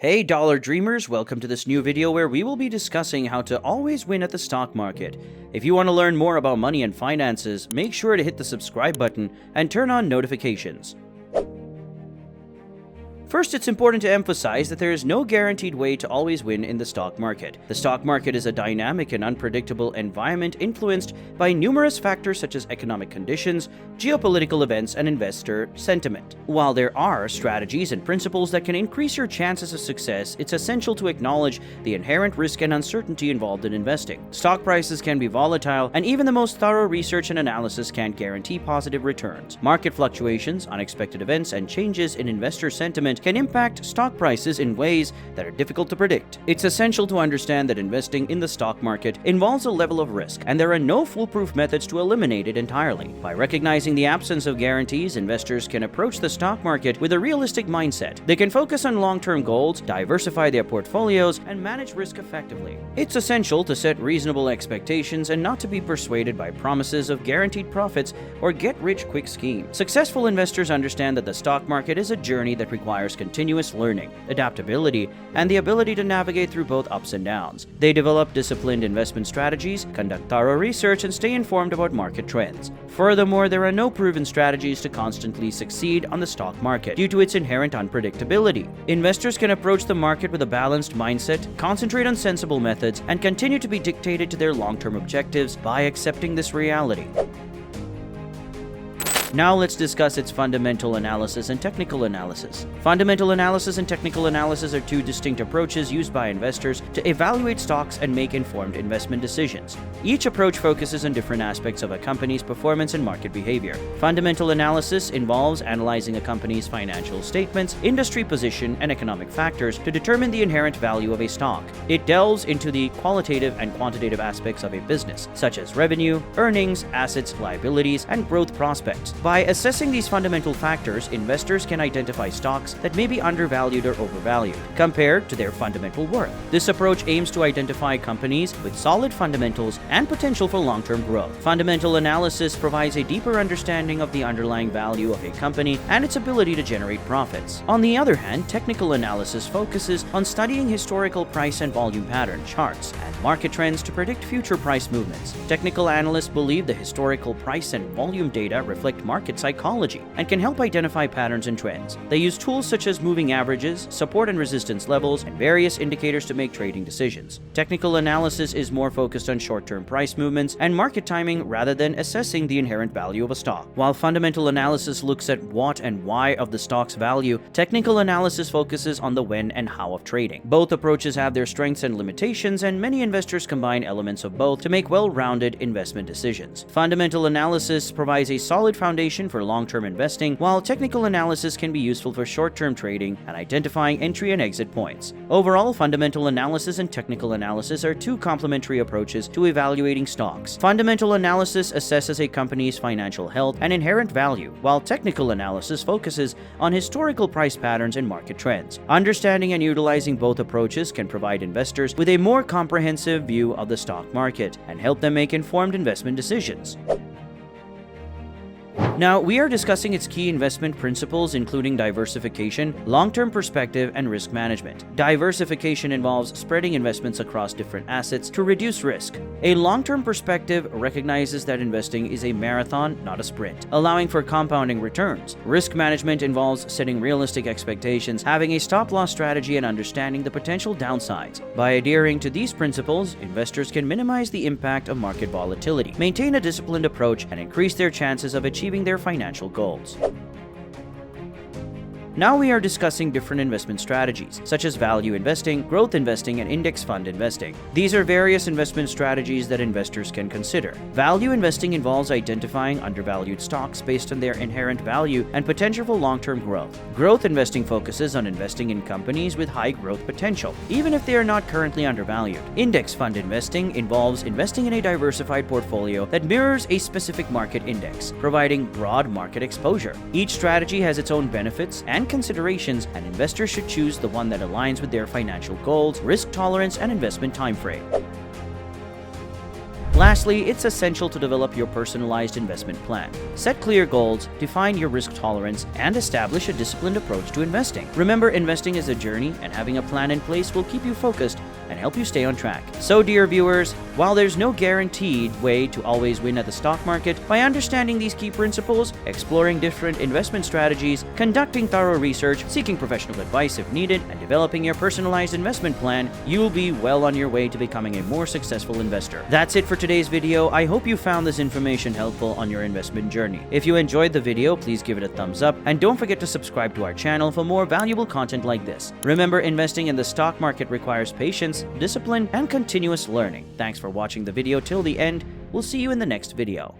Hey dollar dreamers, welcome to this new video where we will be discussing how to always win at the stock market. If you want to learn more about money and finances, make sure to hit the subscribe button and turn on notifications. First, it's important to emphasize that there is no guaranteed way to always win in the stock market. The stock market is a dynamic and unpredictable environment influenced by numerous factors such as economic conditions, geopolitical events, and investor sentiment. While there are strategies and principles that can increase your chances of success, it's essential to acknowledge the inherent risk and uncertainty involved in investing. Stock prices can be volatile, and even the most thorough research and analysis can't guarantee positive returns. Market fluctuations, unexpected events, and changes in investor sentiment can impact stock prices in ways that are difficult to predict. It's essential to understand that investing in the stock market involves a level of risk, and there are no foolproof methods to eliminate it entirely. By recognizing the absence of guarantees, investors can approach the stock market with a realistic mindset. They can focus on long-term goals, diversify their portfolios, and manage risk effectively. It's essential to set reasonable expectations and not to be persuaded by promises of guaranteed profits or get-rich-quick schemes. Successful investors understand that the stock market is a journey that requires continuous learning, adaptability, and the ability to navigate through both ups and downs. They develop disciplined investment strategies, conduct thorough research, and stay informed about market trends. Furthermore, there are no proven strategies to constantly succeed on the stock market due to its inherent unpredictability. Investors can approach the market with a balanced mindset, concentrate on sensible methods, and continue to be dictated to their long-term objectives by accepting this reality. Now let's discuss its fundamental analysis and technical analysis. Fundamental analysis and technical analysis are two distinct approaches used by investors to evaluate stocks and make informed investment decisions. Each approach focuses on different aspects of a company's performance and market behavior. Fundamental analysis involves analyzing a company's financial statements, industry position, and economic factors to determine the inherent value of a stock. It delves into the qualitative and quantitative aspects of a business, such as revenue, earnings, assets, liabilities, and growth prospects. By assessing these fundamental factors, investors can identify stocks that may be undervalued or overvalued compared to their fundamental worth. This approach aims to identify companies with solid fundamentals and potential for long-term growth. Fundamental analysis provides a deeper understanding of the underlying value of a company and its ability to generate profits. On the other hand, technical analysis focuses on studying historical price and volume pattern charts and market trends to predict future price movements. Technical analysts believe the historical price and volume data reflect market psychology and can help identify patterns and trends. They use tools such as moving averages, support and resistance levels, and various indicators to make trading decisions. Technical analysis is more focused on short-term price movements and market timing rather than assessing the inherent value of a stock. While fundamental analysis looks at what and why of the stock's value, technical analysis focuses on the when and how of trading. Both approaches have their strengths and limitations, and many investors combine elements of both to make well-rounded investment decisions. Fundamental analysis provides a solid foundation for long-term investing, while technical analysis can be useful for short-term trading and identifying entry and exit points. Overall, fundamental analysis and technical analysis are two complementary approaches to evaluating stocks. Fundamental analysis assesses a company's financial health and inherent value, while technical analysis focuses on historical price patterns and market trends. Understanding and utilizing both approaches can provide investors with a more comprehensive view of the stock market and help them make informed investment decisions. Now, we are discussing its key investment principles, including diversification, long-term perspective, and risk management. Diversification involves spreading investments across different assets to reduce risk. A long-term perspective recognizes that investing is a marathon, not a sprint, allowing for compounding returns. Risk management involves setting realistic expectations, having a stop-loss strategy, and understanding the potential downsides. By adhering to these principles, investors can minimize the impact of market volatility, maintain a disciplined approach, and increase their chances of achieving their financial goals. Now we are discussing different investment strategies, such as value investing, growth investing, and index fund investing. These are various investment strategies that investors can consider. Value investing involves identifying undervalued stocks based on their inherent value and potential for long-term growth. Growth investing focuses on investing in companies with high growth potential, even if they are not currently undervalued. Index fund investing involves investing in a diversified portfolio that mirrors a specific market index, providing broad market exposure. Each strategy has its own benefits and considerations, and investors should choose the one that aligns with their financial goals, risk tolerance, and investment timeframe. Lastly, it's essential to develop your personalized investment plan. Set clear goals, define your risk tolerance, and establish a disciplined approach to investing. Remember, investing is a journey, and having a plan in place will keep you focused and help you stay on track. So, dear viewers, while there's no guaranteed way to always win at the stock market, by understanding these key principles, exploring different investment strategies, conducting thorough research, seeking professional advice if needed, and developing your personalized investment plan, you'll be well on your way to becoming a more successful investor. That's it for today's video. I hope you found this information helpful on your investment journey. If you enjoyed the video, please give it a thumbs up, and don't forget to subscribe to our channel for more valuable content like this. Remember, investing in the stock market requires patience, discipline, and continuous learning. Thanks for watching the video till the end. We'll see you in the next video.